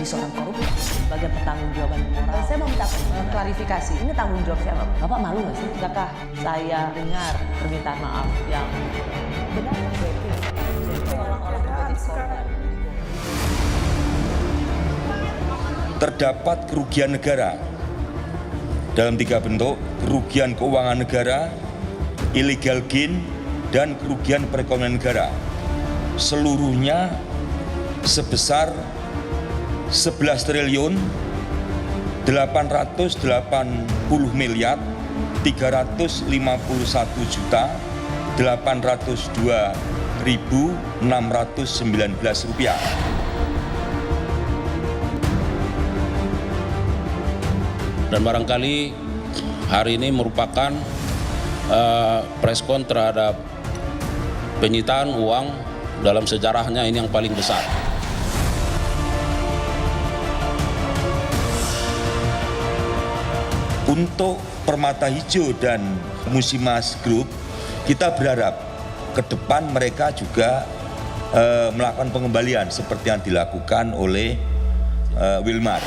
menjadi seorang koruptor sebagai pertanggungjawaban moral. Saya mau minta klarifikasi, ini tanggung jawab siapa? Bapak malu nggak sih? Tidakkah saya dengar permintaan maaf yang benar? Terdapat kerugian negara dalam 3 bentuk: kerugian keuangan negara, illegal gain, dan kerugian perekonomian negara. Seluruhnya sebesar 11 triliun 880 miliar 351 juta 802.619 rupiah. Dan barangkali hari ini merupakan preskon terhadap penyitaan uang dalam sejarahnya ini yang paling besar. Untuk Permata Hijau dan Musimas Group, kita berharap ke depan mereka juga melakukan pengembalian seperti yang dilakukan oleh Wilmar.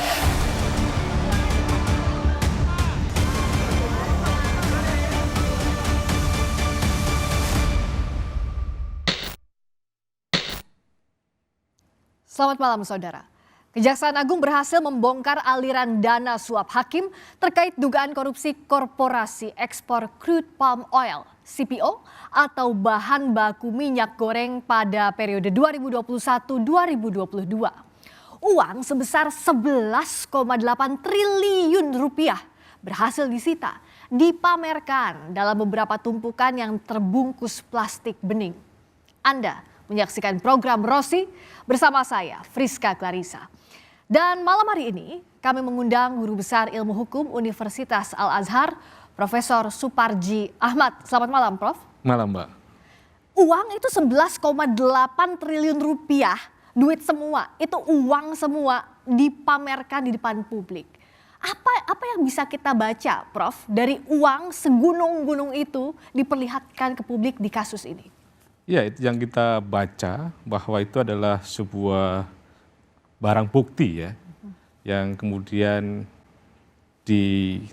Selamat malam, saudara. Kejaksaan Agung berhasil membongkar aliran dana suap hakim terkait dugaan korupsi korporasi ekspor crude palm oil (CPO) atau bahan baku minyak goreng pada periode 2021-2022. Uang sebesar 11,8 triliun rupiah berhasil disita, dipamerkan dalam beberapa tumpukan yang terbungkus plastik bening. Anda menyaksikan program Rosi bersama saya, Friska Clarissa. Dan malam hari ini kami mengundang Guru Besar Ilmu Hukum Universitas Al-Azhar, Profesor Suparji Ahmad. Selamat malam, Prof. Malam, Mbak. Uang itu 11,8 triliun rupiah, duit semua, itu uang semua dipamerkan di depan publik. Apa yang bisa kita baca, Prof, dari uang segunung-gunung itu diperlihatkan ke publik di kasus ini? Ya, itu yang kita baca bahwa itu adalah sebuah barang bukti ya, yang kemudian diserahkan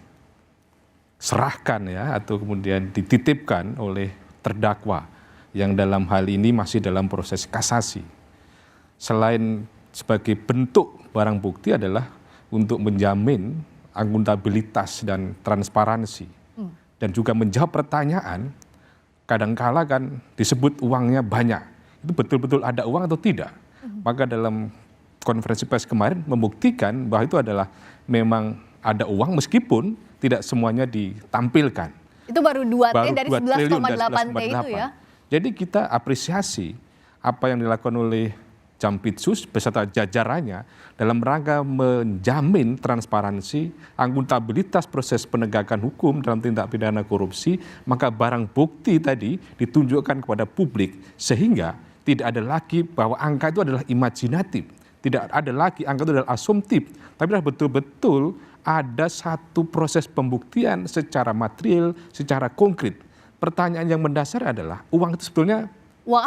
ya, atau kemudian dititipkan oleh terdakwa yang dalam hal ini masih dalam proses kasasi. Selain sebagai bentuk barang bukti adalah untuk menjamin akuntabilitas dan transparansi dan juga menjawab pertanyaan. Kadangkala kan disebut uangnya banyak, itu betul-betul ada uang atau tidak? Maka dalam konferensi pers kemarin membuktikan bahwa itu adalah memang ada uang meskipun tidak semuanya ditampilkan. Itu baru 2 T dari 11,8 T itu ya? Jadi kita apresiasi apa yang dilakukan oleh Jampitsus beserta jajarannya dalam rangka menjamin transparansi, akuntabilitas proses penegakan hukum dalam tindak pidana korupsi, maka barang bukti tadi ditunjukkan kepada publik sehingga tidak ada lagi bahwa angka itu adalah imajinatif, tidak ada lagi angka itu adalah asumtif, tapi adalah betul-betul ada satu proses pembuktian secara material, secara konkret. Pertanyaan yang mendasar adalah uang itu sebetulnya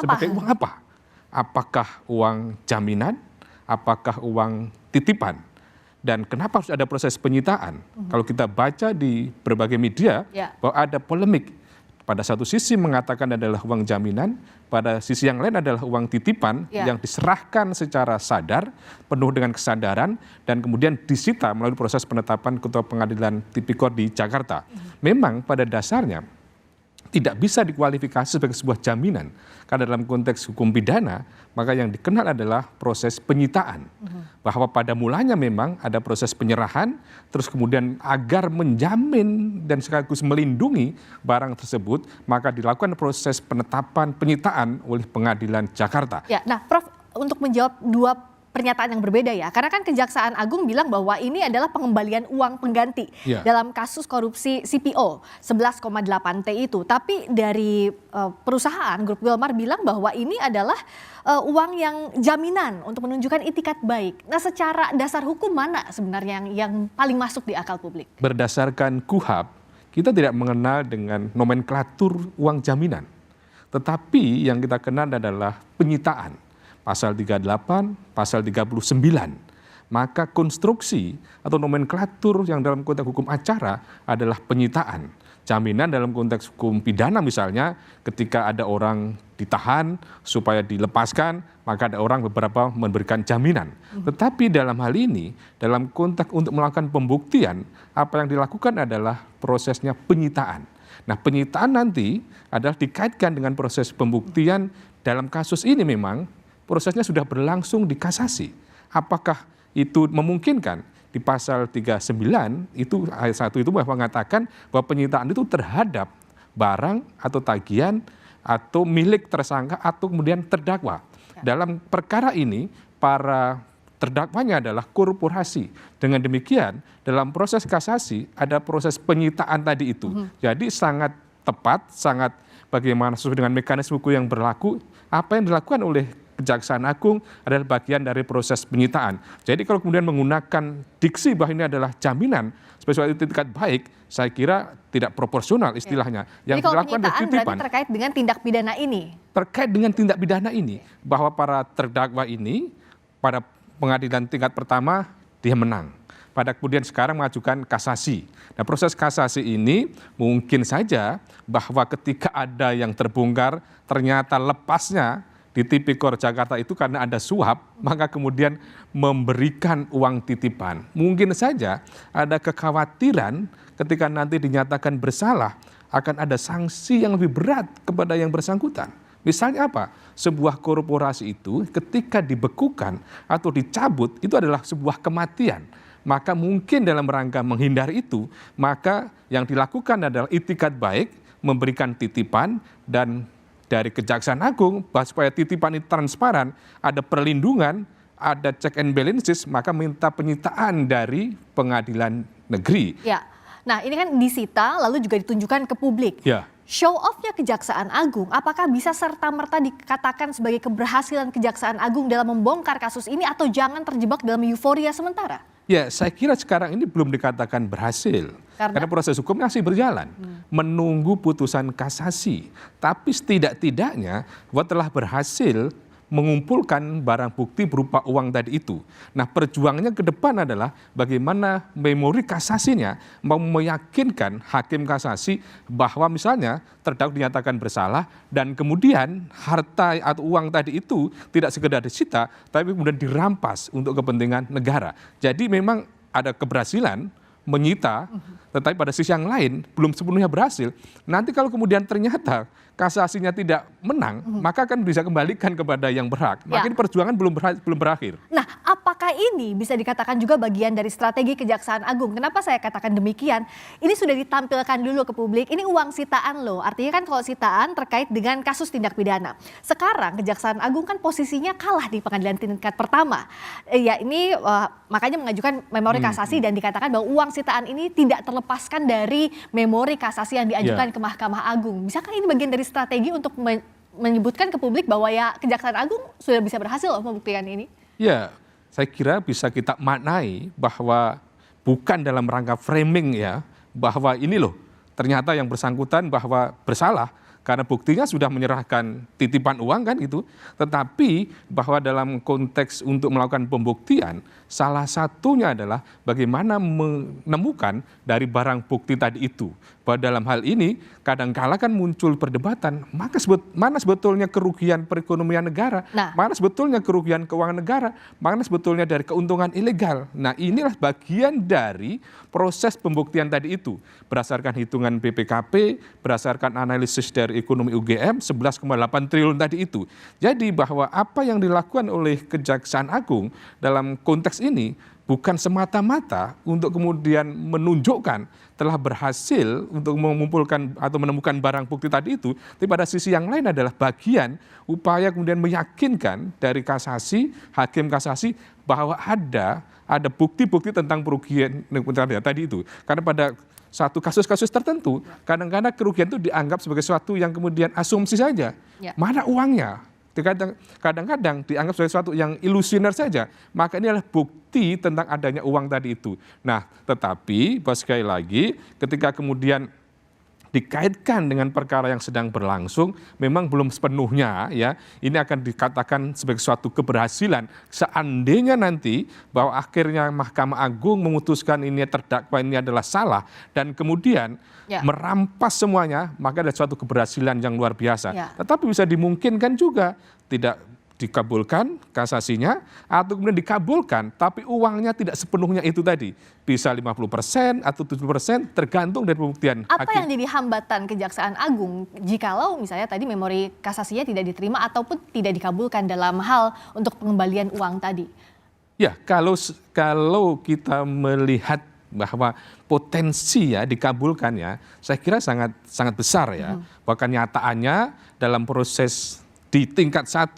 sebagai uang apa? Apakah uang jaminan, apakah uang titipan, dan kenapa harus ada proses penyitaan? Kalau kita baca di berbagai media bahwa ada polemik, pada satu sisi mengatakan adalah uang jaminan, pada sisi yang lain adalah uang titipan yang diserahkan secara sadar, penuh dengan kesadaran, dan kemudian disita melalui proses penetapan Ketua Pengadilan Tipikor di Jakarta. Memang pada dasarnya tidak bisa dikualifikasi sebagai sebuah jaminan. Karena dalam konteks hukum pidana, maka yang dikenal adalah proses penyitaan. Bahwa pada mulanya memang ada proses penyerahan, terus kemudian agar menjamin dan sekaligus melindungi barang tersebut, maka dilakukan proses penetapan penyitaan oleh Pengadilan Jakarta. Ya, nah Prof, untuk menjawab dua pernyataan yang berbeda ya, karena kan Kejaksaan Agung bilang bahwa ini adalah pengembalian uang pengganti dalam kasus korupsi CPO 11,8 T itu, tapi dari perusahaan Grup Wilmar bilang bahwa ini adalah uang yang jaminan untuk menunjukkan itikat baik. Nah, secara dasar hukum mana sebenarnya yang paling masuk di akal publik? Berdasarkan KUHAP, kita tidak mengenal dengan nomenklatur uang jaminan, tetapi yang kita kenal adalah penyitaan. Pasal 38, pasal 39. maka konstruksi atau nomenklatur yang dalam konteks hukum acara adalah penyitaan. Jaminan dalam konteks hukum pidana misalnya ketika ada orang ditahan supaya dilepaskan, maka ada orang beberapa memberikan jaminan. Tetapi dalam hal ini, dalam konteks untuk melakukan pembuktian, apa yang dilakukan adalah prosesnya penyitaan. Nah, penyitaan nanti adalah dikaitkan dengan proses pembuktian. Dalam kasus ini memang prosesnya sudah berlangsung di kasasi. Apakah itu memungkinkan? Di pasal 39 itu ayat 1 itu mengatakan bahwa penyitaan itu terhadap barang atau tagihan atau milik tersangka atau kemudian terdakwa. Dalam perkara ini para terdakwanya adalah korporasi. Dengan demikian dalam proses kasasi ada proses penyitaan tadi itu. Jadi sangat tepat, sangat bagaimana sesuai dengan mekanisme hukum yang berlaku, apa yang dilakukan oleh Kejaksaan Agung adalah bagian dari proses penyitaan. Jadi kalau kemudian menggunakan diksi bahwa ini adalah jaminan sebagai suatu itikat baik, saya kira tidak proporsional istilahnya. Yang jadi dilakukan kalau penyitaan berarti terkait dengan tindak pidana ini? Terkait dengan tindak pidana ini, bahwa para terdakwa ini pada pengadilan tingkat pertama dia menang. Pada kemudian sekarang mengajukan kasasi. Nah, proses kasasi ini mungkin saja bahwa ketika ada yang terbongkar ternyata lepasnya di Tipikor Jakarta itu karena ada suap, maka kemudian memberikan uang titipan. Mungkin saja ada kekhawatiran ketika nanti dinyatakan bersalah akan ada sanksi yang lebih berat kepada yang bersangkutan. Misalnya apa? Sebuah korporasi itu ketika dibekukan atau dicabut itu adalah sebuah kematian. Maka mungkin dalam rangka menghindari itu, maka yang dilakukan adalah itikat baik, memberikan titipan dan dari Kejaksaan Agung, supaya titipan ini transparan, ada perlindungan, ada check and balances, maka minta penyitaan dari pengadilan negeri. Ya, nah ini kan disita lalu juga ditunjukkan ke publik. Ya. Show off-nya Kejaksaan Agung, apakah bisa serta-merta dikatakan sebagai keberhasilan Kejaksaan Agung dalam membongkar kasus ini atau jangan terjebak dalam euforia sementara? Ya, saya kira sekarang ini belum dikatakan berhasil. Karena proses hukum masih berjalan. Menunggu putusan kasasi. Tapi setidak-tidaknya bahwa telah berhasil mengumpulkan barang bukti berupa uang tadi itu. Nah, perjuangannya ke depan adalah bagaimana memori kasasinya mau meyakinkan hakim kasasi bahwa misalnya terdakwa dinyatakan bersalah dan kemudian harta atau uang tadi itu tidak sekedar disita tapi kemudian dirampas untuk kepentingan negara. Jadi memang ada keberhasilan menyita, tetapi pada sisi yang lain belum sepenuhnya berhasil. Nanti kalau kemudian ternyata kasasinya tidak menang, maka akan bisa kembalikan kepada yang berhak. Maka perjuangan belum berakhir. Nah, apakah ini bisa dikatakan juga bagian dari strategi Kejaksaan Agung? Kenapa saya katakan demikian? Ini sudah ditampilkan dulu ke publik, ini uang sitaan loh. Artinya kan kalau sitaan terkait dengan kasus tindak pidana. Sekarang Kejaksaan Agung kan posisinya kalah di pengadilan tingkat pertama. Ya ini makanya mengajukan memori kasasi dan dikatakan bahwa uang sitaan ini tidak terlepaskan dari memori kasasi yang diajukan ke Mahkamah Agung. Bisakah ini bagian dari strategi untuk menyebutkan ke publik bahwa ya Kejaksaan Agung sudah bisa berhasil loh membuktikan ini? Ya, saya kira bisa kita maknai bahwa bukan dalam rangka framing ya, bahwa ini loh ternyata yang bersangkutan bahwa bersalah karena buktinya sudah menyerahkan titipan uang kan itu, tetapi bahwa dalam konteks untuk melakukan pembuktian salah satunya adalah bagaimana menemukan dari barang bukti tadi itu. Bahwa dalam hal ini kadang-kala kan muncul perdebatan, mana sebetulnya kerugian perekonomian negara, mana sebetulnya kerugian keuangan negara, mana sebetulnya dari keuntungan ilegal. Nah, inilah bagian dari proses pembuktian tadi itu. Berdasarkan hitungan BPKP, berdasarkan analisis dari ekonomi UGM 11,8 triliun tadi itu. Jadi bahwa apa yang dilakukan oleh Kejaksaan Agung dalam konteks ini bukan semata-mata untuk kemudian menunjukkan telah berhasil untuk mengumpulkan atau menemukan barang bukti tadi itu, tapi pada sisi yang lain adalah bagian upaya kemudian meyakinkan dari kasasi, hakim kasasi bahwa ada bukti-bukti tentang kerugian tadi itu. Karena pada satu kasus-kasus tertentu, kadang-kadang kerugian itu dianggap sebagai sesuatu yang kemudian asumsi saja. Mana uangnya? Kadang-kadang dianggap sebagai sesuatu yang ilusioner saja. Maka ini adalah bukti tentang adanya uang tadi itu. Nah, tetapi sekali lagi ketika kemudian dikaitkan dengan perkara yang sedang berlangsung, memang belum sepenuhnya ya ini akan dikatakan sebagai suatu keberhasilan seandainya nanti bahwa akhirnya Mahkamah Agung memutuskan ini terdakwa ini adalah salah dan kemudian merampas semuanya, maka ada suatu keberhasilan yang luar biasa. Tetapi bisa dimungkinkan juga tidak dikabulkan kasasinya atau kemudian dikabulkan tapi uangnya tidak sepenuhnya itu tadi, bisa 50% atau 70% tergantung dari pembuktian Apa hakim. yang jadi hambatan Kejaksaan Agung jikalau misalnya tadi memori kasasinya tidak diterima ataupun tidak dikabulkan dalam hal untuk pengembalian uang tadi? Ya, kalau kita melihat bahwa potensi ya dikabulkan ya, saya kira sangat besar ya. Bahkan nyataannya dalam proses di tingkat 1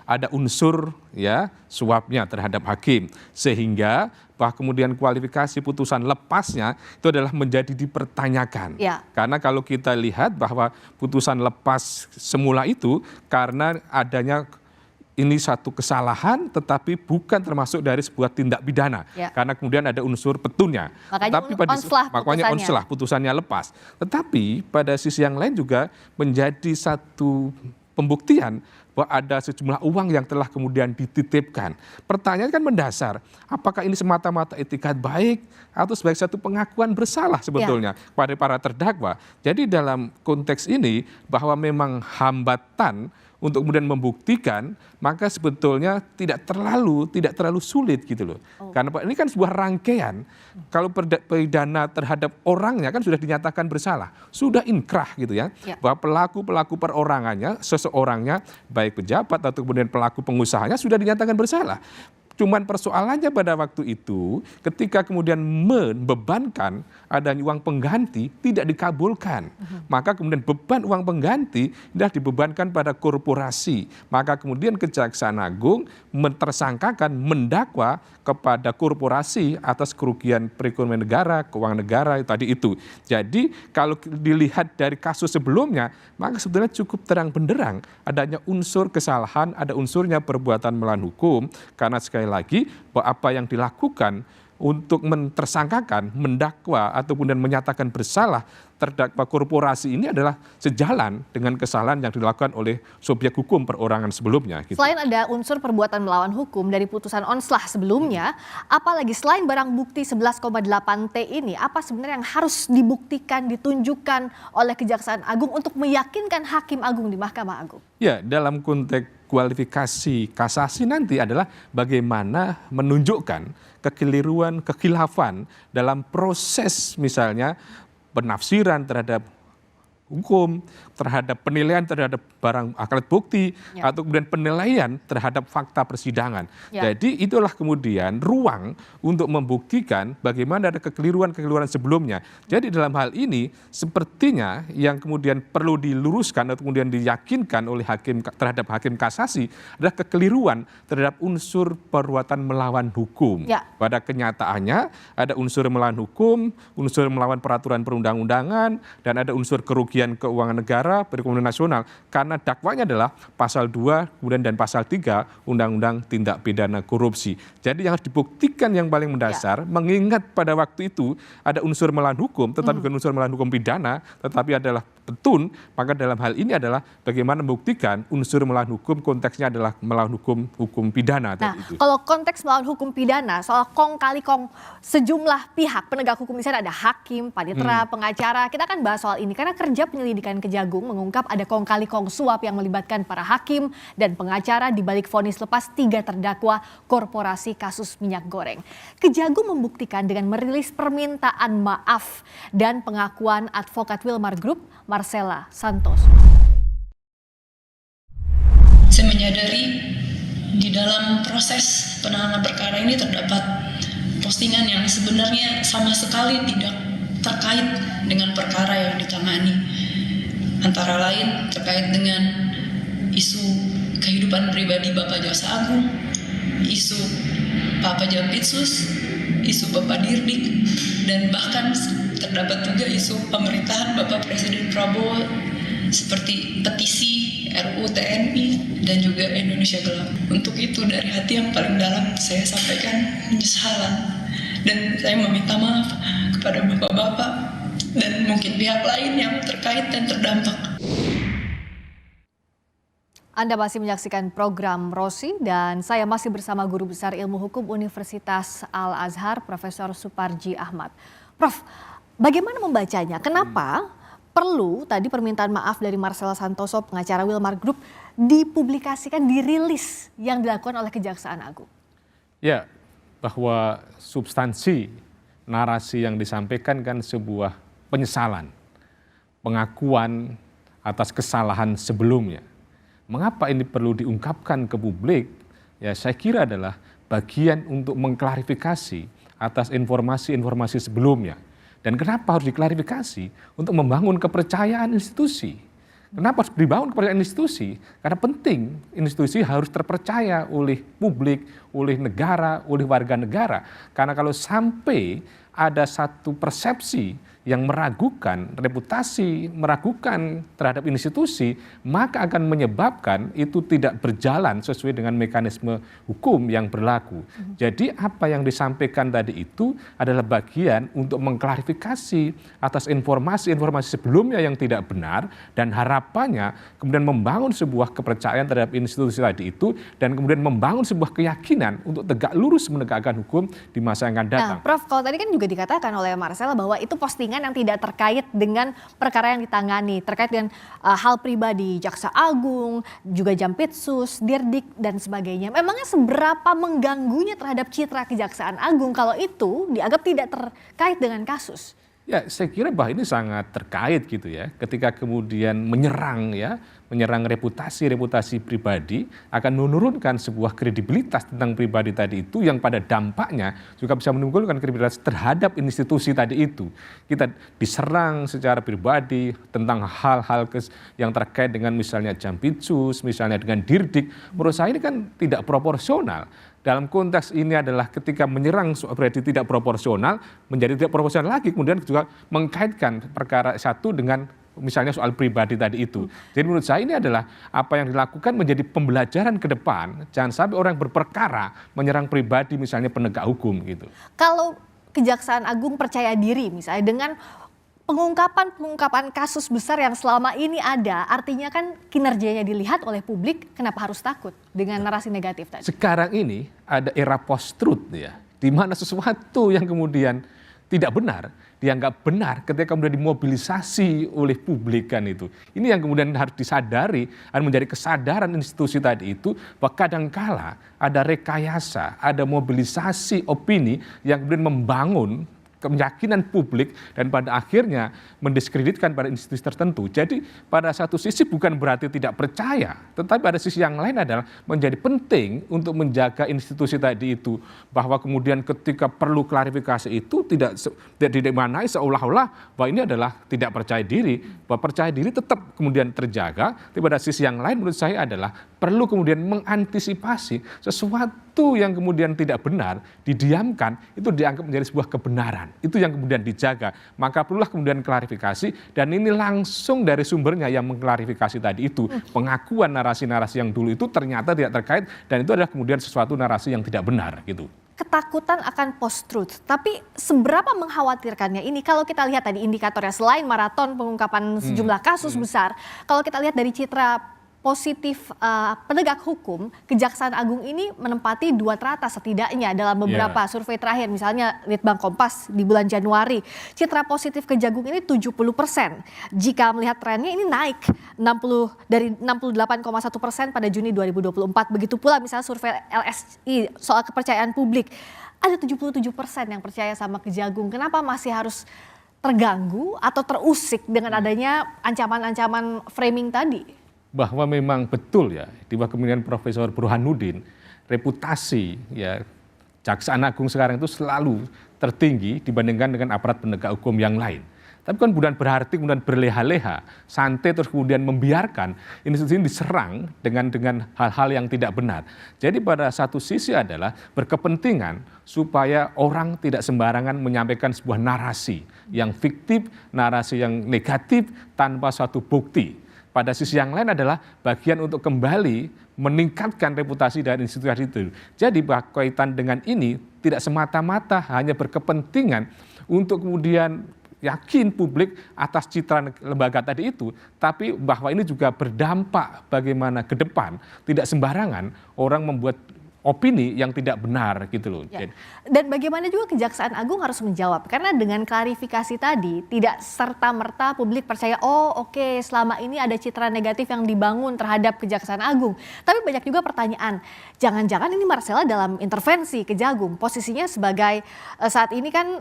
ada unsur ya suapnya terhadap hakim, sehingga bahwa kemudian kualifikasi putusan lepasnya itu adalah menjadi dipertanyakan. Karena kalau kita lihat bahwa putusan lepas semula itu karena adanya ini satu kesalahan tetapi bukan termasuk dari sebuah tindak pidana. Karena kemudian ada unsur petunnya. Makanya onslah putusannya lepas. Tetapi pada sisi yang lain juga menjadi satu pembuktian bahwa ada sejumlah uang yang telah kemudian dititipkan. Pertanyaan kan mendasar, apakah ini semata-mata etikat baik atau sebagai satu pengakuan bersalah sebetulnya pada para terdakwa. Jadi dalam konteks ini bahwa memang hambatan untuk kemudian membuktikan, maka sebetulnya tidak terlalu sulit gitu loh. Karena ini kan sebuah rangkaian. Kalau pidana terhadap orangnya kan sudah dinyatakan bersalah, sudah inkrah gitu ya. Bahwa pelaku perorangannya, seseorangnya, baik pejabat atau kemudian pelaku pengusahanya sudah dinyatakan bersalah. Cuman persoalannya pada waktu itu ketika kemudian membebankan adanya uang pengganti tidak dikabulkan. Maka kemudian beban uang pengganti sudah dibebankan pada korporasi. Maka kemudian Kejaksaan Agung mentersangkakan mendakwa kepada korporasi atas kerugian perekonomian negara, keuangan negara tadi itu. Jadi kalau dilihat dari kasus sebelumnya, maka sebetulnya cukup terang benderang adanya unsur kesalahan, ada unsurnya perbuatan melawan hukum, karena sekali lagi bahwa apa yang dilakukan untuk mentersangkakan, mendakwa atau kemudian menyatakan bersalah terdakwa korporasi ini adalah sejalan dengan kesalahan yang dilakukan oleh subjek hukum perorangan sebelumnya. Gitu. Selain ada unsur perbuatan melawan hukum dari putusan onslah sebelumnya, apalagi selain barang bukti 11,8 T ini, apa sebenarnya yang harus dibuktikan, ditunjukkan oleh Kejaksaan Agung untuk meyakinkan Hakim Agung di Mahkamah Agung? Ya, dalam konteks kualifikasi kasasi nanti adalah bagaimana menunjukkan kekeliruan, kekhilafan dalam proses misalnya penafsiran terhadap hukum, terhadap penilaian terhadap barang alat bukti, atau kemudian penilaian terhadap fakta persidangan. Jadi itulah kemudian ruang untuk membuktikan bagaimana ada kekeliruan-kekeliruan sebelumnya. Jadi dalam hal ini sepertinya yang kemudian perlu diluruskan atau kemudian diyakinkan oleh hakim terhadap hakim kasasi adalah kekeliruan terhadap unsur perbuatan melawan hukum. Pada kenyataannya ada unsur melawan hukum, unsur melawan peraturan perundang-undangan, dan ada unsur kerugian keuangan negara, perekonomian nasional, karena dakwanya adalah pasal 2 kemudian dan pasal 3 Undang-Undang Tindak Pidana Korupsi. Jadi yang harus dibuktikan yang paling mendasar, mengingat pada waktu itu ada unsur melawan hukum, tetapi bukan unsur melawan hukum pidana, tetapi adalah petun, maka dalam hal ini adalah bagaimana membuktikan unsur melawan hukum, konteksnya adalah melawan hukum pidana. Nah, kalau konteks melawan hukum pidana, soal kong kali kong sejumlah pihak penegak hukum di sana ada hakim, panitera, pengacara, kita akan bahas soal ini karena kerja penyelidikan Kejagung mengungkap ada kong kali kong suap yang melibatkan para hakim dan pengacara di balik vonis lepas 3 terdakwa korporasi kasus minyak goreng. Kejagung membuktikan dengan merilis permintaan maaf dan pengakuan advokat Wilmar Group Marcella Santoso. Saya menyadari di dalam proses penanganan perkara ini terdapat postingan yang sebenarnya sama sekali tidak terkait dengan perkara yang ditangani. Antara lain terkait dengan isu kehidupan pribadi Bapak Jaksa Agung, isu Pak Jampitsus, isu Bapak Dirdik, dan bahkan terdapat juga isu pemerintahan Bapak Presiden Prabowo seperti petisi RUU TNI dan juga Indonesia Gelap. Untuk itu dari hati yang paling dalam saya sampaikan penyesalan dan saya meminta maaf kepada bapak-bapak dan mungkin pihak lain yang terkait dan terdampak. Anda masih menyaksikan program Rosi dan saya masih bersama Guru Besar Ilmu Hukum Universitas Al-Azhar, Profesor Suparji Ahmad. Prof, bagaimana membacanya? Kenapa perlu tadi permintaan maaf dari Marcel Santoso, pengacara Wilmar Group, dipublikasikan, dirilis yang dilakukan oleh Kejaksaan Agung? Ya, bahwa substansi narasi yang disampaikan kan sebuah penyesalan, pengakuan atas kesalahan sebelumnya. Mengapa ini perlu diungkapkan ke publik? Ya, saya kira adalah bagian untuk mengklarifikasi atas informasi-informasi sebelumnya. Dan kenapa harus diklarifikasi? Untuk membangun kepercayaan institusi. Kenapa harus dibangun kepercayaan institusi? Karena penting institusi harus terpercaya oleh publik, oleh negara, oleh warga negara. Karena kalau sampai ada satu persepsi yang meragukan reputasi, meragukan terhadap institusi, maka akan menyebabkan itu tidak berjalan sesuai dengan mekanisme hukum yang berlaku. Jadi apa yang disampaikan tadi itu adalah bagian untuk mengklarifikasi atas informasi-informasi sebelumnya yang tidak benar, dan harapannya kemudian membangun sebuah kepercayaan terhadap institusi tadi itu, dan kemudian membangun sebuah keyakinan untuk tegak lurus menegakkan hukum di masa yang akan datang. Nah, Prof, kalau tadi kan juga dikatakan oleh Marcel bahwa itu postingan yang tidak terkait dengan perkara yang ditangani, terkait dengan hal pribadi Jaksa Agung, juga Jampitsus, Dirdik, dan sebagainya. Memangnya seberapa mengganggunya terhadap citra Kejaksaan Agung kalau itu dianggap tidak terkait dengan kasus? Ya, saya kira bahwa ini sangat terkait gitu ya. Ketika kemudian menyerang reputasi pribadi, akan menurunkan sebuah kredibilitas tentang pribadi tadi itu, yang pada dampaknya juga bisa menimbulkan kredibilitas terhadap institusi tadi itu. Kita diserang secara pribadi tentang hal-hal yang terkait dengan misalnya Jampitsus, misalnya dengan Dirdik. Menurut saya ini kan tidak proporsional. Dalam konteks ini adalah ketika menyerang berarti tidak proporsional, menjadi tidak proporsional lagi, kemudian juga mengkaitkan perkara satu dengan misalnya soal pribadi tadi itu. Jadi menurut saya ini adalah apa yang dilakukan menjadi pembelajaran ke depan. Jangan sampai orang berperkara menyerang pribadi misalnya penegak hukum gitu. Kalau Kejaksaan Agung percaya diri misalnya dengan pengungkapan kasus besar yang selama ini ada, artinya kan kinerjanya dilihat oleh publik, kenapa harus takut dengan narasi negatif tadi? Sekarang ini ada era post-truth ya, di mana sesuatu yang kemudian tidak benar dianggap benar ketika kemudian dimobilisasi oleh publik kan itu. Ini yang kemudian harus disadari, harus menjadi kesadaran institusi tadi itu, bahwa kadangkala ada rekayasa, ada mobilisasi opini yang kemudian membangun keyakinan publik dan pada akhirnya mendiskreditkan pada institusi tertentu. Jadi pada satu sisi bukan berarti tidak percaya, tetapi pada sisi yang lain adalah menjadi penting untuk menjaga institusi tadi itu, bahwa kemudian ketika perlu klarifikasi itu tidak dimaknai seolah-olah bahwa ini adalah tidak percaya diri, bahwa percaya diri tetap kemudian terjaga. Tapi pada sisi yang lain menurut saya adalah perlu kemudian mengantisipasi sesuatu yang kemudian tidak benar didiamkan, itu dianggap menjadi sebuah kebenaran. Itu yang kemudian dijaga. Maka perlulah kemudian klarifikasi, dan ini langsung dari sumbernya yang mengklarifikasi tadi itu. Pengakuan narasi-narasi yang dulu itu ternyata tidak terkait, dan itu adalah kemudian sesuatu narasi yang tidak benar gitu. Ketakutan akan post-truth, tapi seberapa mengkhawatirkannya ini kalau kita lihat tadi indikatornya selain maraton pengungkapan sejumlah kasus besar, kalau kita lihat dari citra positif penegak hukum, Kejaksaan Agung ini menempati 2 teratas setidaknya dalam beberapa survei terakhir. Misalnya Litbang Kompas di bulan Januari, citra positif Kejagung ini 70%. Jika melihat trennya ini naik dari 68,1% pada Juni 2024. Begitu pula misalnya survei LSI soal kepercayaan publik, ada 77% yang percaya sama Kejagung. Kenapa masih harus terganggu atau terusik dengan adanya ancaman-ancaman framing tadi? Bahwa memang betul ya, di bawah kepemimpinan Profesor Burhanuddin, reputasi ya Kejaksaan Agung sekarang itu selalu tertinggi dibandingkan dengan aparat penegak hukum yang lain. Tapi kan kemudian berarti kemudian berleha-leha, santai terus kemudian membiarkan institusi ini diserang dengan hal-hal yang tidak benar. Jadi pada satu sisi adalah berkepentingan supaya orang tidak sembarangan menyampaikan sebuah narasi yang fiktif, narasi yang negatif tanpa suatu bukti. Pada sisi yang lain adalah bagian untuk kembali meningkatkan reputasi dari institusi itu. Jadi berkaitan dengan ini tidak semata-mata hanya berkepentingan untuk kemudian yakin publik atas citra lembaga tadi itu, tapi bahwa ini juga berdampak bagaimana ke depan tidak sembarangan orang membuat opini yang tidak benar gitu loh. Ya. Dan bagaimana juga Kejaksaan Agung harus menjawab, karena dengan klarifikasi tadi tidak serta-merta publik percaya oke, selama ini ada citra negatif yang dibangun terhadap Kejaksaan Agung. Tapi banyak juga pertanyaan, jangan-jangan ini Marcella dalam intervensi Kejagung, posisinya sebagai saat ini kan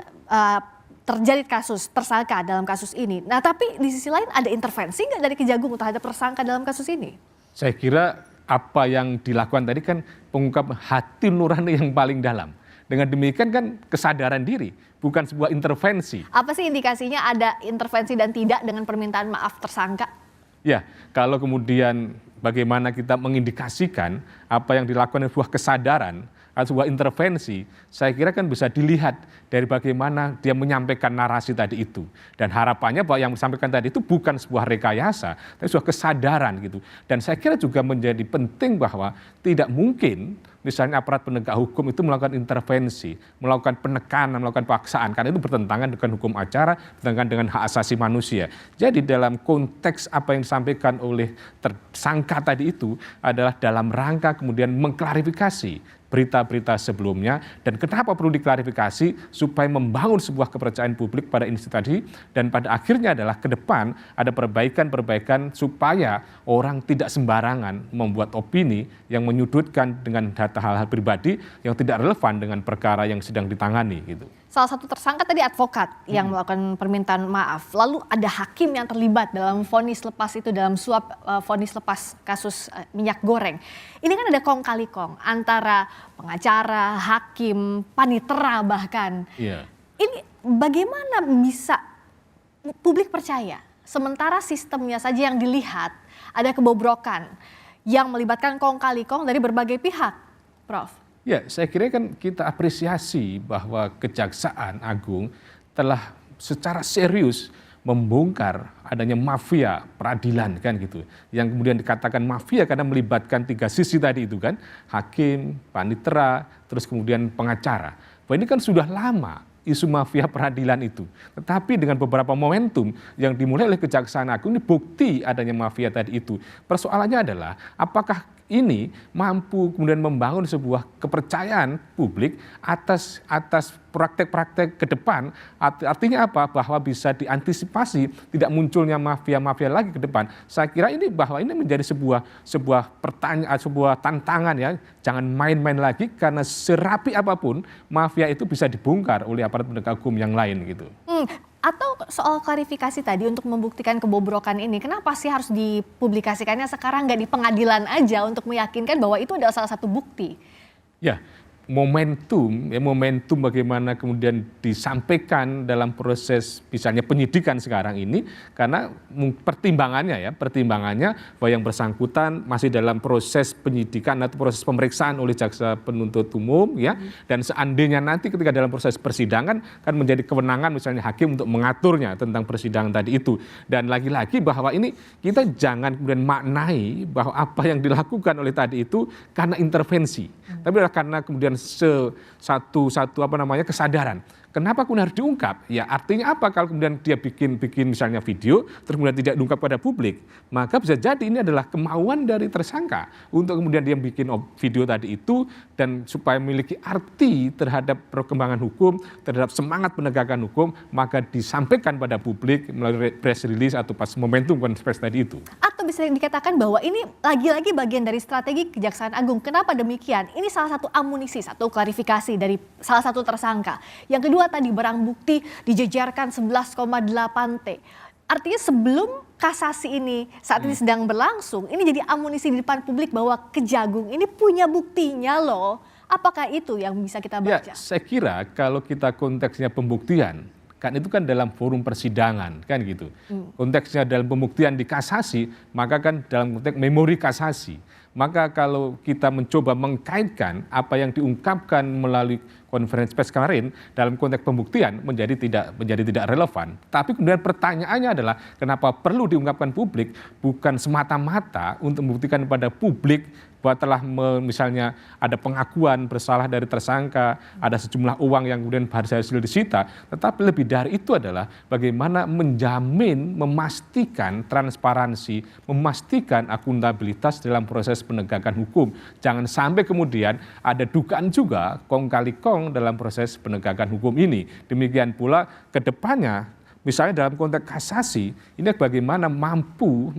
terjadi kasus tersangka dalam kasus ini. Nah tapi di sisi lain ada intervensi nggak dari Kejagung terhadap tersangka dalam kasus ini? Saya kira apa yang dilakukan tadi kan pengungkap hati nurani yang paling dalam. Dengan demikian kan kesadaran diri, bukan sebuah intervensi. Apa sih indikasinya ada intervensi dan tidak dengan permintaan maaf tersangka? Ya, kalau kemudian bagaimana kita mengindikasikan apa yang dilakukan sebuah kesadaran atau sebuah intervensi, saya kira kan bisa dilihat dari bagaimana dia menyampaikan narasi tadi itu. Dan harapannya bahwa yang disampaikan tadi itu bukan sebuah rekayasa, tapi sebuah kesadaran gitu. Dan saya kira juga menjadi penting bahwa tidak mungkin misalnya aparat penegak hukum itu melakukan intervensi, melakukan penekanan, melakukan paksaan, karena itu bertentangan dengan hukum acara, bertentangan dengan hak asasi manusia. Jadi dalam konteks apa yang disampaikan oleh tersangka tadi itu adalah dalam rangka kemudian mengklarifikasi berita-berita sebelumnya, dan kenapa perlu diklarifikasi supaya membangun sebuah kepercayaan publik pada institusi tadi, dan pada akhirnya adalah ke depan ada perbaikan-perbaikan supaya orang tidak sembarangan membuat opini yang menyudutkan dengan data hal-hal pribadi yang tidak relevan dengan perkara yang sedang ditangani gitu. Salah satu tersangka tadi advokat yang melakukan permintaan maaf. Lalu ada hakim yang terlibat dalam vonis lepas itu, dalam suap vonis lepas kasus minyak goreng. Ini kan ada kong kali kong antara pengacara, hakim, panitera bahkan. Iya. Ini bagaimana bisa publik percaya sementara sistemnya saja yang dilihat ada kebobrokan yang melibatkan kong kali kong dari berbagai pihak, Prof? Ya, saya kira kan kita apresiasi bahwa Kejaksaan Agung telah secara serius membongkar adanya mafia peradilan kan gitu. Yang kemudian dikatakan mafia karena melibatkan tiga sisi tadi itu kan, hakim, panitera, terus kemudian pengacara. Bahwa ini kan sudah lama isu mafia peradilan itu. Tetapi dengan beberapa momentum yang dimulai oleh Kejaksaan Agung ini bukti adanya mafia tadi itu. Persoalannya adalah apakah ini mampu kemudian membangun sebuah kepercayaan publik atas praktek-praktek ke depan. Artinya apa? Bahwa bisa diantisipasi tidak munculnya mafia-mafia lagi ke depan. Saya kira ini bahwa ini menjadi sebuah pertanyaan, sebuah tantangan ya. Jangan main-main lagi karena serapi apapun mafia itu bisa dibongkar oleh aparat penegak hukum yang lain gitu. Atau soal klarifikasi tadi untuk membuktikan kebobrokan ini, kenapa sih harus dipublikasikannya sekarang nggak di pengadilan aja untuk meyakinkan bahwa itu adalah salah satu bukti? Ya, momentum bagaimana kemudian disampaikan dalam proses misalnya penyidikan sekarang ini, karena pertimbangannya bahwa yang bersangkutan masih dalam proses penyidikan atau proses pemeriksaan oleh jaksa penuntut umum ya, dan seandainya nanti ketika dalam proses persidangan kan menjadi kewenangan misalnya hakim untuk mengaturnya tentang persidangan tadi itu. Dan lagi-lagi bahwa ini kita jangan kemudian maknai bahwa apa yang dilakukan oleh tadi itu karena intervensi, tapi adalah karena kemudian satu kesadaran. Kenapa kemudian harus diungkap? Ya artinya apa kalau kemudian dia bikin misalnya video terus kemudian tidak diungkap pada publik, maka bisa jadi ini adalah kemauan dari tersangka untuk kemudian dia bikin video tadi itu dan supaya memiliki arti terhadap perkembangan hukum, terhadap semangat penegakan hukum, maka disampaikan pada publik melalui press release atau pas momentum konferensi tadi itu. Atau bisa dikatakan bahwa ini lagi-lagi bagian dari strategi Kejaksaan Agung. Kenapa demikian? Ini salah satu amunisi, satu klarifikasi dari salah satu tersangka. Yang kedua tadi barang bukti dijejarkan 11,8 T. Artinya sebelum kasasi ini saat ini sedang berlangsung, ini jadi amunisi di depan publik bahwa Kejagung ini punya buktinya loh. Apakah itu yang bisa kita baca? Ya, saya kira kalau kita konteksnya pembuktian, kan itu kan dalam forum persidangan kan gitu. Konteksnya dalam pembuktian di kasasi, maka kan dalam konteks memori kasasi. Maka kalau kita mencoba mengkaitkan apa yang diungkapkan melalui konferensi pers kemarin dalam konteks pembuktian menjadi tidak relevan. Tapi kemudian pertanyaannya adalah kenapa perlu diungkapkan publik, bukan semata-mata untuk membuktikan pada publik bahwa telah misalnya ada pengakuan bersalah dari tersangka, ada sejumlah uang yang kemudian hasil disita, tetapi lebih dari itu adalah bagaimana menjamin, memastikan transparansi, memastikan akuntabilitas dalam proses penegakan hukum. Jangan sampai kemudian ada dugaan juga kong kali kong dalam proses penegakan hukum ini. Demikian pula ke depannya, misalnya dalam konteks kasasi, ini bagaimana mampu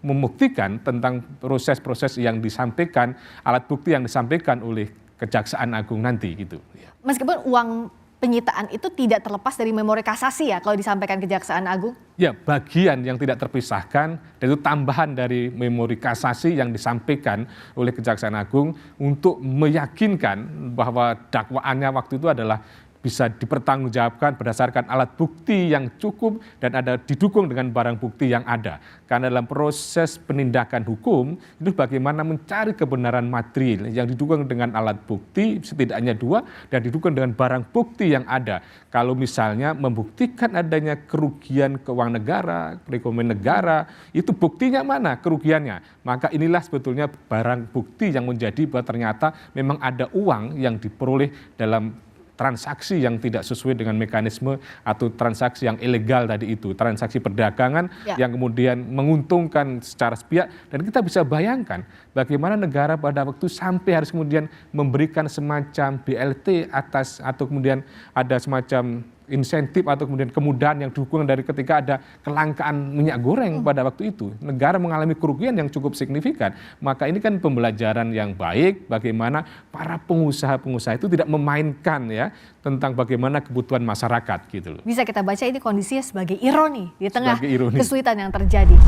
membuktikan tentang proses-proses yang disampaikan, alat bukti yang disampaikan oleh Kejaksaan Agung nanti gitu. Meskipun uang penyitaan itu tidak terlepas dari memori kasasi ya kalau disampaikan Kejaksaan Agung? Ya, bagian yang tidak terpisahkan dan itu tambahan dari memori kasasi yang disampaikan oleh Kejaksaan Agung untuk meyakinkan bahwa dakwaannya waktu itu adalah bisa dipertanggungjawabkan berdasarkan alat bukti yang cukup dan ada didukung dengan barang bukti yang ada. Karena dalam proses penindakan hukum itu bagaimana mencari kebenaran material yang didukung dengan alat bukti setidaknya 2 dan didukung dengan barang bukti yang ada. Kalau misalnya membuktikan adanya kerugian keuangan negara, perekonomian negara, itu buktinya mana kerugiannya? Maka inilah sebetulnya barang bukti yang menjadi bahwa ternyata memang ada uang yang diperoleh dalam transaksi yang tidak sesuai dengan mekanisme atau transaksi yang ilegal tadi itu, transaksi perdagangan yang kemudian menguntungkan secara sepihak, dan kita bisa bayangkan bagaimana negara pada waktu sampai harus kemudian memberikan semacam BLT atas atau kemudian ada semacam insentif atau kemudian kemudahan yang didukung dari ketika ada kelangkaan minyak goreng pada waktu itu. Negara mengalami kerugian yang cukup signifikan. Maka ini kan pembelajaran yang baik bagaimana para pengusaha-pengusaha itu tidak memainkan ya tentang bagaimana kebutuhan masyarakat gitu loh. Bisa kita baca ini kondisinya sebagai ironi di tengah ironi. kesulitan yang terjadi.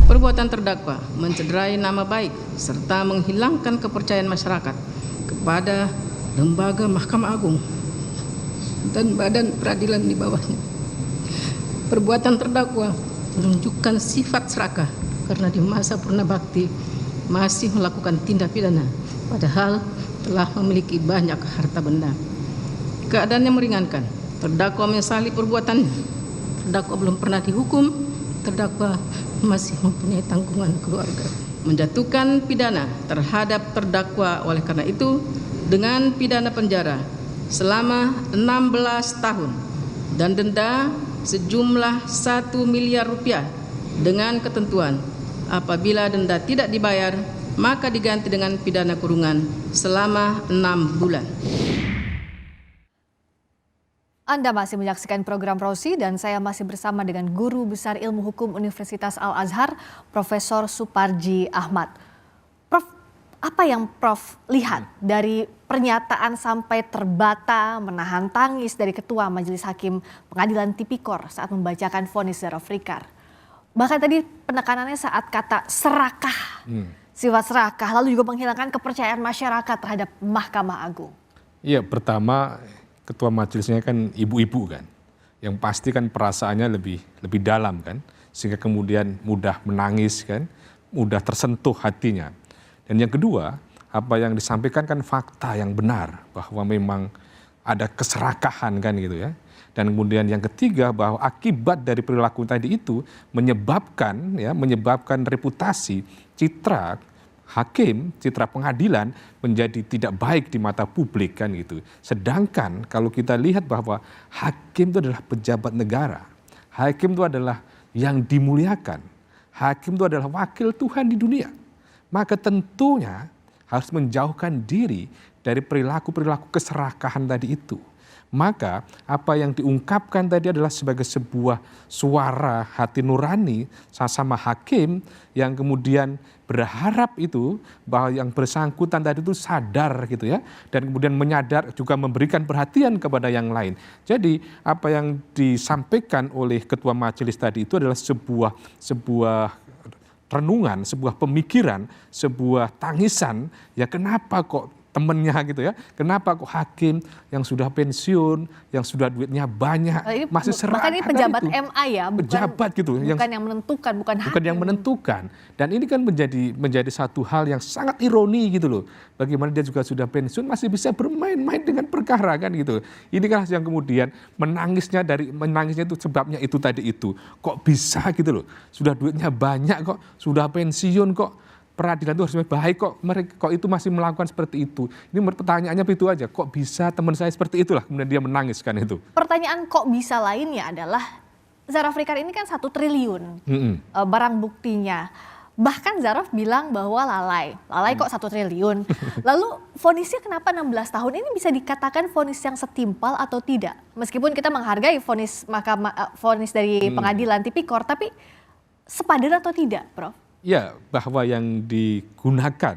Perbuatan terdakwa mencederai nama baik serta menghilangkan kepercayaan masyarakat kepada lembaga Mahkamah Agung dan badan peradilan di bawahnya. Perbuatan terdakwa menunjukkan sifat serakah karena di masa purna bakti masih melakukan tindak pidana padahal telah memiliki banyak harta benda. Keadaan yang meringankan, terdakwa menyesali perbuatannya. Terdakwa belum pernah dihukum, terdakwa masih mempunyai tanggungan keluarga. Menjatuhkan pidana terhadap terdakwa oleh karena itu dengan pidana penjara selama 16 tahun dan denda sejumlah 1 miliar rupiah dengan ketentuan apabila denda tidak dibayar maka diganti dengan pidana kurungan selama 6 bulan. Anda masih menyaksikan program Rosi dan saya masih bersama dengan Guru Besar Ilmu Hukum Universitas Al-Azhar, Profesor Suparji Ahmad. Prof, apa yang Prof lihat dari pernyataan sampai terbata menahan tangis dari Ketua Majelis Hakim Pengadilan Tipikor saat membacakan vonis Zaraf Rikar? Bahkan tadi penekanannya saat kata serakah, sifat serakah, lalu juga menghilangkan kepercayaan masyarakat terhadap Mahkamah Agung. Iya, pertama Ketua majelisnya kan ibu-ibu kan, yang pasti kan perasaannya lebih dalam kan, sehingga kemudian mudah menangis kan, mudah tersentuh hatinya. Dan yang kedua, apa yang disampaikan kan fakta yang benar bahwa memang ada keserakahan kan gitu ya. Dan kemudian yang ketiga bahwa akibat dari perilaku tadi itu menyebabkan reputasi, citra hakim, citra pengadilan menjadi tidak baik di mata publik kan gitu. Sedangkan kalau kita lihat bahwa hakim itu adalah pejabat negara, hakim itu adalah yang dimuliakan, hakim itu adalah wakil Tuhan di dunia, maka tentunya harus menjauhkan diri dari perilaku-perilaku keserakahan tadi itu. Maka apa yang diungkapkan tadi adalah sebagai sebuah suara hati nurani sama hakim yang kemudian berharap itu bahwa yang bersangkutan tadi itu sadar gitu ya, dan kemudian menyadar juga memberikan perhatian kepada yang lain. Jadi apa yang disampaikan oleh Ketua Majelis tadi itu adalah sebuah renungan, sebuah pemikiran, sebuah tangisan, ya kenapa kok temennya gitu ya, kenapa kok hakim yang sudah pensiun, yang sudah duitnya banyak, masih serakah. Bahkan ini pejabat MA ya, pejabat gitu, bukan yang menentukan, bukan hakim. Bukan yang menentukan. Dan ini kan menjadi satu hal yang sangat ironi gitu loh. Bagaimana dia juga sudah pensiun masih bisa bermain-main dengan perkara kan gitu. Ini kan yang kemudian menangisnya itu sebabnya itu tadi itu. Kok bisa gitu loh, sudah duitnya banyak kok, sudah pensiun kok, peradilan itu harus lebih baik, kok itu masih melakukan seperti itu. Ini pertanyaannya itu aja, kok bisa teman saya seperti itulah, kemudian dia menangis kan itu. Pertanyaan kok bisa lainnya adalah Zaraf Rikard ini kan 1 triliun barang buktinya. Bahkan Zaraf bilang bahwa lalai kok 1 triliun. Lalu vonisnya kenapa 16 tahun? Ini bisa dikatakan vonis yang setimpal atau tidak? Meskipun kita menghargai vonis dari pengadilan tipikor, tapi sepadan atau tidak, Prof? Ya, bahwa yang digunakan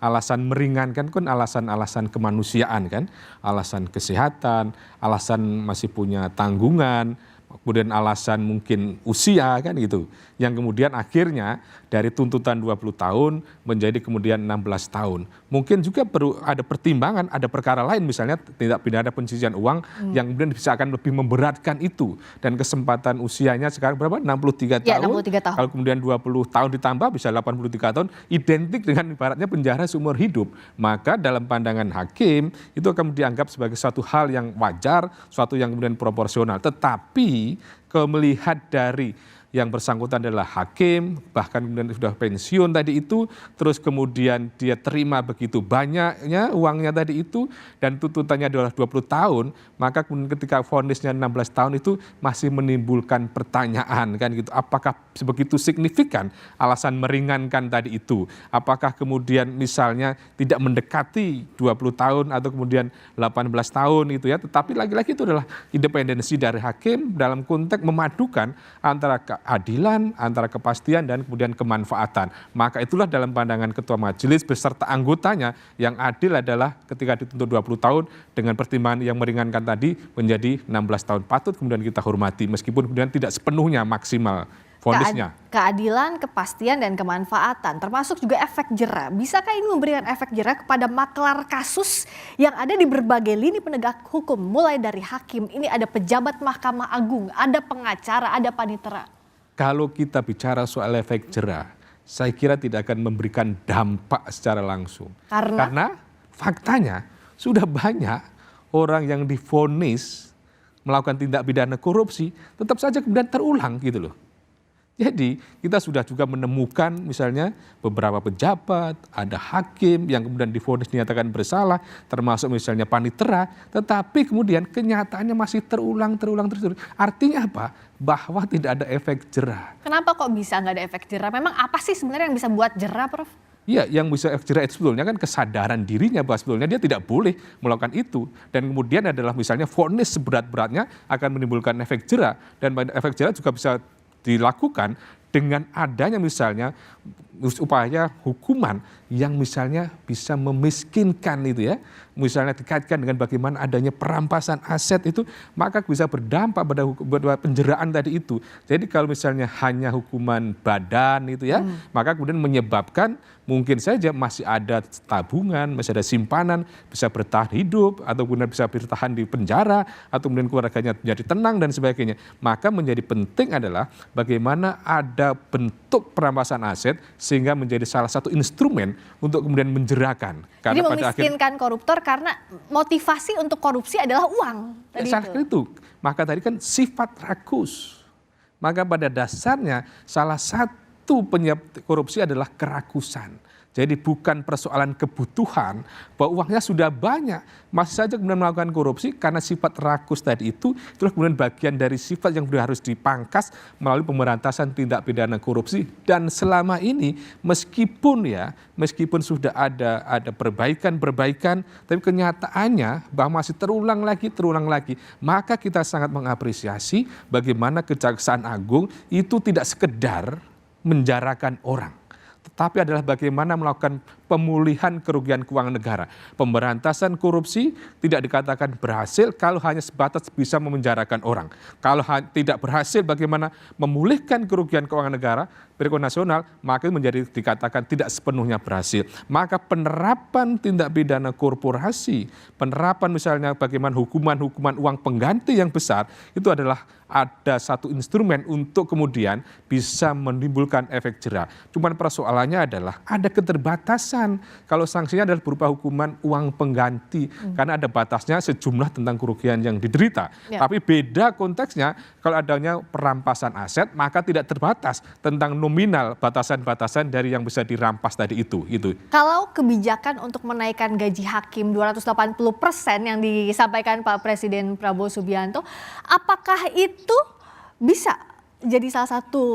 alasan meringankan kan alasan-alasan kemanusiaan kan, alasan kesehatan, alasan masih punya tanggungan, kemudian alasan mungkin usia kan gitu, yang kemudian akhirnya dari tuntutan 20 tahun menjadi kemudian 16 tahun. Mungkin juga perlu ada pertimbangan, ada perkara lain misalnya tindak pidana pencucian uang yang kemudian bisa akan lebih memberatkan itu. Dan kesempatan usianya sekarang berapa? 63 tahun. Ya, 63 tahun. Kalau kemudian 20 tahun ditambah bisa 83 tahun, identik dengan ibaratnya penjara seumur hidup. Maka dalam pandangan hakim itu akan dianggap sebagai suatu hal yang wajar, suatu yang kemudian proporsional. Tetapi kalau melihat dari yang bersangkutan adalah hakim, bahkan kemudian sudah pensiun tadi itu, terus kemudian dia terima begitu banyaknya uangnya tadi itu, dan tuntutannya adalah 20 tahun, maka kemudian ketika vonisnya 16 tahun itu masih menimbulkan pertanyaan kan gitu, apakah sebegitu signifikan alasan meringankan tadi itu? Apakah kemudian misalnya tidak mendekati 20 tahun atau kemudian 18 tahun itu ya, tetapi lagi-lagi itu adalah independensi dari hakim dalam konteks memadukan antara keadilan, antara kepastian dan kemudian kemanfaatan. Maka itulah dalam pandangan ketua majelis beserta anggotanya yang adil adalah ketika dituntut 20 tahun dengan pertimbangan yang meringankan tadi menjadi 16 tahun. Patut kemudian kita hormati meskipun kemudian tidak sepenuhnya maksimal vonisnya. Keadilan, kepastian dan kemanfaatan termasuk juga efek jera. Bisakah ini memberikan efek jera kepada maklar kasus yang ada di berbagai lini penegak hukum, mulai dari hakim, ini ada pejabat Mahkamah Agung, ada pengacara, ada panitera? Kalau kita bicara soal efek jera, saya kira tidak akan memberikan dampak secara langsung. Karena faktanya sudah banyak orang yang divonis melakukan tindak pidana korupsi, tetap saja kemudian terulang gitu loh. Jadi kita sudah juga menemukan misalnya beberapa pejabat, ada hakim yang kemudian divonis dinyatakan bersalah, termasuk misalnya panitera, tetapi kemudian kenyataannya masih terulang. Artinya apa? Bahwa tidak ada efek jera. Kenapa kok bisa nggak ada efek jera? Memang apa sih sebenarnya yang bisa buat jera, Prof? Iya, yang bisa efek jera itu sebetulnya kan kesadaran dirinya bahwa sebetulnya dia tidak boleh melakukan itu. Dan kemudian adalah misalnya vonis seberat-beratnya akan menimbulkan efek jera. Dan efek jera juga bisa dilakukan dengan adanya misalnya upaya hukuman yang misalnya bisa memiskinkan itu ya, misalnya dikaitkan dengan bagaimana adanya perampasan aset itu, maka bisa berdampak pada penjeraan tadi itu. Jadi kalau misalnya hanya hukuman badan itu ya, maka kemudian menyebabkan mungkin saja masih ada tabungan, masih ada simpanan, bisa bertahan hidup, atau kemudian bisa bertahan di penjara, atau kemudian keluarganya menjadi tenang dan sebagainya. Maka menjadi penting adalah bagaimana ada bentuk perampasan aset sehingga menjadi salah satu instrumen untuk kemudian menjerakan. Jadi memiskinkan koruptor karena motivasi untuk korupsi adalah uang. Itu. Maka tadi kan sifat rakus. Maka pada dasarnya salah satu penyebab korupsi adalah kerakusan. Jadi bukan persoalan kebutuhan, bahwa uangnya sudah banyak, masih saja kemudian melakukan korupsi karena sifat rakus tadi itulah kemudian bagian dari sifat yang harus dipangkas melalui pemberantasan tindak pidana korupsi. Dan selama ini meskipun sudah ada perbaikan, tapi kenyataannya bahwa masih terulang lagi, maka kita sangat mengapresiasi bagaimana Kejaksaan Agung itu tidak sekedar menjarakan orang, tetapi adalah bagaimana melakukan pemulihan kerugian keuangan negara. Pemberantasan korupsi tidak dikatakan berhasil kalau hanya sebatas bisa memenjarakan orang. Kalau tidak berhasil bagaimana memulihkan kerugian keuangan negara, perekonomian nasional, maka itu menjadi dikatakan tidak sepenuhnya berhasil. Maka penerapan tindak pidana korporasi, penerapan misalnya bagaimana hukuman uang pengganti yang besar, itu adalah ada satu instrumen untuk kemudian bisa menimbulkan efek jera. Cuman persoalannya adalah ada keterbatasan pengawasan. Kalau sanksinya adalah berupa hukuman uang pengganti, karena ada batasnya sejumlah tentang kerugian yang diderita. Ya. Tapi beda konteksnya kalau adanya perampasan aset, maka tidak terbatas tentang nominal batasan-batasan dari yang bisa dirampas tadi itu. Kalau kebijakan untuk menaikkan gaji hakim 280% yang disampaikan Pak Presiden Prabowo Subianto, apakah itu bisa jadi salah satu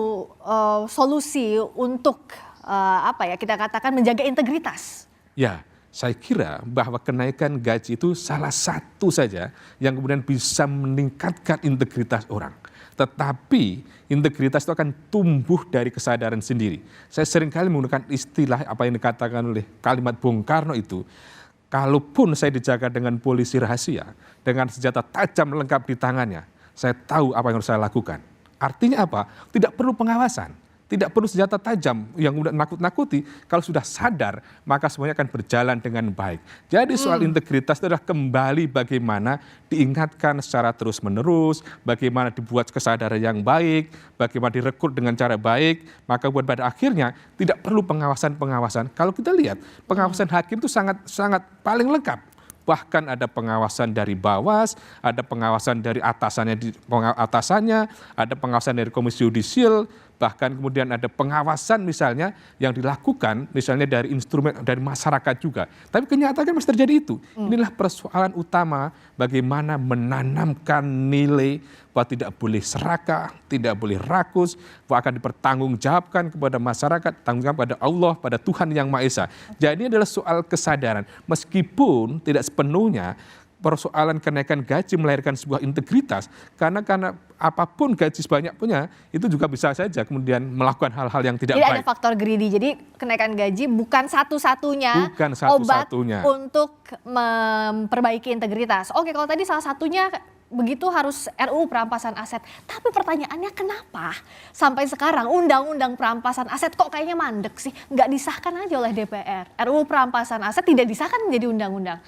solusi untuk kita katakan menjaga integritas? Ya, saya kira bahwa kenaikan gaji itu salah satu saja yang kemudian bisa meningkatkan integritas orang. Tetapi integritas itu akan tumbuh dari kesadaran sendiri. Saya seringkali menggunakan istilah apa yang dikatakan oleh kalimat Bung Karno itu, kalaupun saya dijaga dengan polisi rahasia, dengan senjata tajam lengkap di tangannya, saya tahu apa yang harus saya lakukan. Artinya apa? Tidak perlu pengawasan, tidak perlu senjata tajam yang udah nakut-nakuti. Kalau sudah sadar, maka semuanya akan berjalan dengan baik. Jadi soal integritas itu adalah kembali bagaimana diingatkan secara terus-menerus, bagaimana dibuat kesadaran yang baik, bagaimana direkrut dengan cara baik, maka buat pada akhirnya tidak perlu pengawasan-pengawasan. Kalau kita lihat, pengawasan hakim itu sangat paling lengkap. Bahkan ada pengawasan dari Bawas, ada pengawasan dari atasannya, ada pengawasan dari Komisi Yudisial, bahkan kemudian ada pengawasan misalnya yang dilakukan misalnya dari instrumen dari masyarakat juga. Tapi kenyataan masih terjadi itu. Inilah persoalan utama bagaimana menanamkan nilai bahwa tidak boleh serakah, tidak boleh rakus, bahwa akan dipertanggungjawabkan kepada masyarakat, tanggung jawab pada Allah, pada Tuhan Yang Maha Esa. Jadi ini adalah soal kesadaran. Meskipun tidak sepenuhnya persoalan kenaikan gaji melahirkan sebuah integritas, karena apapun gaji sebanyak punya, itu juga bisa saja kemudian melakukan hal-hal yang tidak baik. Jadi ada faktor greedy, jadi kenaikan gaji bukan satu-satunya obat untuk memperbaiki integritas. Oke, kalau tadi salah satunya begitu harus RUU perampasan aset. Tapi pertanyaannya kenapa sampai sekarang undang-undang perampasan aset kok kayaknya mandek sih? Nggak disahkan aja oleh DPR. RUU perampasan aset tidak disahkan menjadi undang-undang.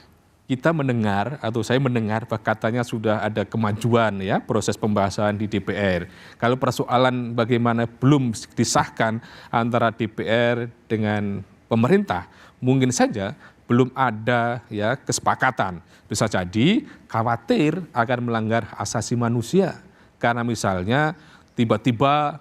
Kita mendengar atau saya mendengar bahwa katanya sudah ada kemajuan ya proses pembahasan di DPR. Kalau persoalan bagaimana belum disahkan antara DPR dengan pemerintah, mungkin saja belum ada ya kesepakatan. Bisa jadi khawatir akan melanggar asasi manusia. Karena misalnya tiba-tiba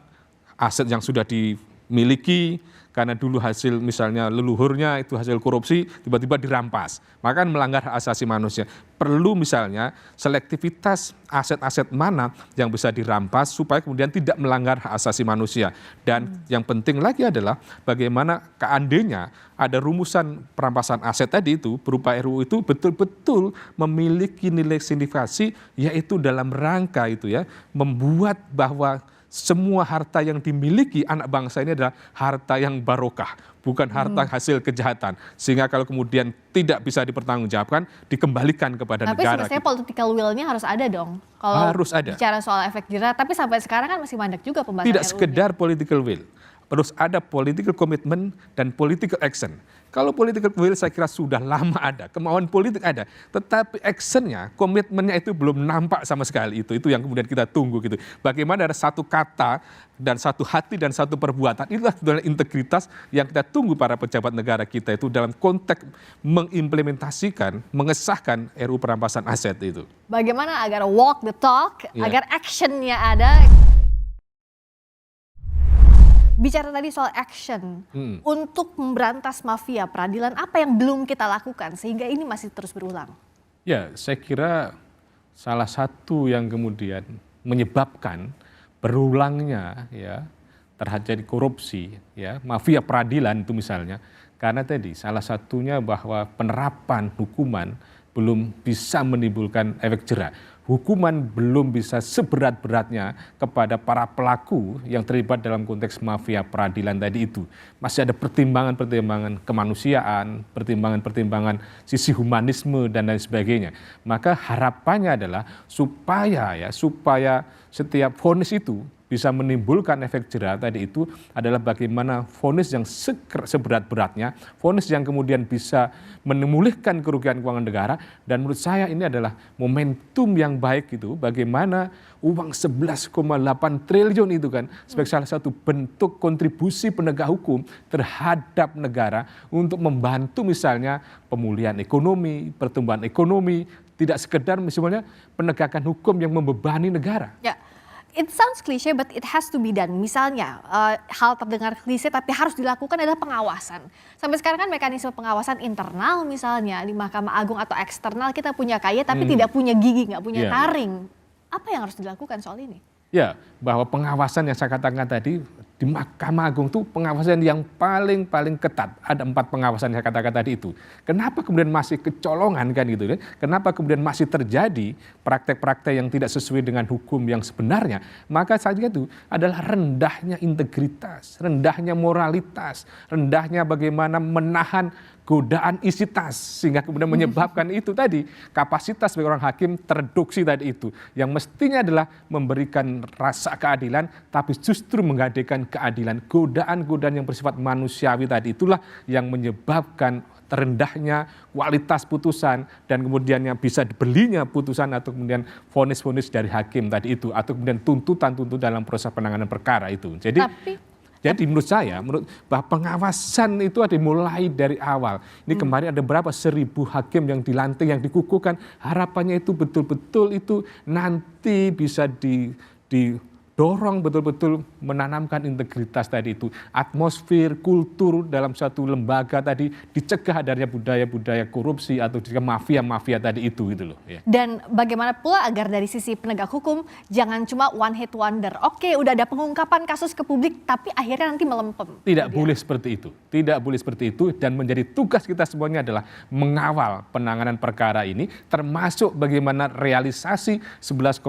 aset yang sudah dimiliki karena dulu hasil misalnya leluhurnya itu hasil korupsi tiba-tiba dirampas, maka kan melanggar hak asasi manusia. Perlu misalnya selektivitas aset-aset mana yang bisa dirampas supaya kemudian tidak melanggar hak asasi manusia. Dan yang penting lagi adalah bagaimana seandainya ada rumusan perampasan aset tadi itu berupa RUU itu betul-betul memiliki nilai signifikasi, yaitu dalam rangka itu ya membuat bahwa semua harta yang dimiliki anak bangsa ini adalah harta yang barokah, bukan harta hasil kejahatan. Sehingga kalau kemudian tidak bisa dipertanggungjawabkan, dikembalikan kepada negara. Tapi sebenarnya political will-nya harus ada dong. Kalau harus ada. Bicara soal efek jerah, tapi sampai sekarang kan masih mandek juga pembahasan Tidak sekedar political will, harus ada political commitment dan political action. Kalau political will saya kira sudah lama ada, kemauan politik ada, tetapi actionnya, komitmennya itu belum nampak sama sekali. Itu yang kemudian kita tunggu gitu. Bagaimana ada satu kata dan satu hati dan satu perbuatan, itulah sebenarnya integritas yang kita tunggu para pejabat negara kita itu dalam konteks mengimplementasikan, mengesahkan RUU perampasan aset itu. Bagaimana agar walk the talk, agar actionnya ada. Bicara tadi soal action, untuk memberantas mafia peradilan, apa yang belum kita lakukan sehingga ini masih terus berulang? Ya, saya kira salah satu yang kemudian menyebabkan berulangnya ya terjadi korupsi, ya mafia peradilan itu misalnya, karena tadi salah satunya bahwa penerapan hukuman belum bisa menimbulkan efek jerah. Hukuman belum bisa seberat-beratnya kepada para pelaku yang terlibat dalam konteks mafia peradilan tadi itu. Masih ada pertimbangan-pertimbangan kemanusiaan, pertimbangan-pertimbangan sisi humanisme dan lain sebagainya. Maka harapannya adalah supaya setiap vonis itu bisa menimbulkan efek jera tadi itu adalah bagaimana vonis yang seberat-beratnya, vonis yang kemudian bisa memulihkan kerugian keuangan negara, dan menurut saya ini adalah momentum yang baik itu bagaimana uang 11,8 triliun itu kan sebagai salah satu bentuk kontribusi penegak hukum terhadap negara untuk membantu misalnya pemulihan ekonomi, pertumbuhan ekonomi, tidak sekedar misalnya penegakan hukum yang membebani negara. Ya, it sounds cliche but it has to be done. Misalnya hal terdengar klise tapi harus dilakukan adalah pengawasan. Sampai sekarang kan mekanisme pengawasan internal misalnya di Mahkamah Agung atau eksternal kita punya KY tapi tidak punya gigi, nggak punya taring. Apa yang harus dilakukan soal ini? Ya, bahwa pengawasan yang saya katakan tadi di Mahkamah Agung itu pengawasan yang paling ketat. Ada 4 pengawasan yang saya katakan tadi itu. Kenapa kemudian masih kecolongan kan gitu kan? Kenapa kemudian masih terjadi praktek-praktek yang tidak sesuai dengan hukum yang sebenarnya? Maka saja itu adalah rendahnya integritas, rendahnya moralitas, rendahnya bagaimana menahan godaan isi tas sehingga kemudian menyebabkan itu tadi kapasitas sebagai orang hakim tereduksi tadi itu yang mestinya adalah memberikan rasa keadilan tapi justru menggadaikan keadilan. Godaan-godaan yang bersifat manusiawi tadi itulah yang menyebabkan terendahnya kualitas putusan dan kemudiannya bisa dibelinya putusan atau kemudian vonis-vonis dari hakim tadi itu atau kemudian tuntutan-tuntutan dalam proses penanganan perkara itu. Jadi menurut saya, bahwa pengawasan itu ada dimulai dari awal. Ini kemarin ada berapa 1.000 hakim yang dilantik, yang dikukuhkan. Harapannya itu betul-betul itu nanti bisa didorong betul-betul menanamkan integritas tadi itu. Atmosfer, kultur dalam suatu lembaga tadi dicegah adanya budaya-budaya korupsi atau juga mafia-mafia tadi itu gitu loh. Ya. Dan bagaimana pula agar dari sisi penegak hukum jangan cuma one hit wonder. Oke, udah ada pengungkapan kasus ke publik tapi akhirnya nanti melempem. Tidak boleh seperti itu. Tidak boleh seperti itu dan menjadi tugas kita semuanya adalah mengawal penanganan perkara ini termasuk bagaimana realisasi 11,8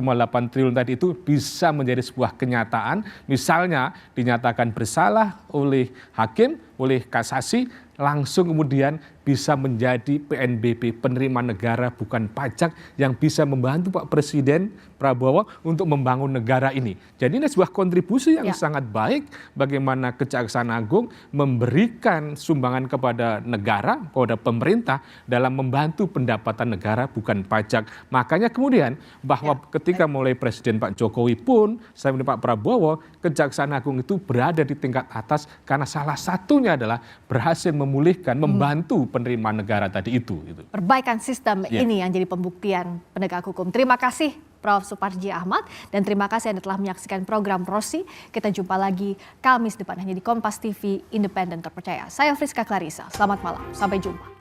triliun tadi itu bisa menjadi sebuah kenyataan. Misalnya dinyatakan bersalah oleh hakim, oleh kasasi, langsung kemudian bisa menjadi PNBP, penerima negara bukan pajak, yang bisa membantu Pak Presiden Prabowo untuk membangun negara ini. Jadi ini sebuah kontribusi yang sangat baik bagaimana Kejaksaan Agung memberikan sumbangan kepada negara, kepada pemerintah dalam membantu pendapatan negara bukan pajak. Makanya kemudian bahwa ketika mulai Presiden Pak Jokowi pun sampai Pak Prabowo, Kejaksaan Agung itu berada di tingkat atas karena salah satunya adalah berhasil memulihkan, membantu penerimaan negara tadi itu. Perbaikan sistem ini yang jadi pembuktian penegak hukum. Terima kasih Prof. Suparji Ahmad dan terima kasih Anda telah menyaksikan program Prosi. Kita jumpa lagi Kamis depan hanya di Kompas TV, independen terpercaya. Saya Friska Clarissa, selamat malam, sampai jumpa.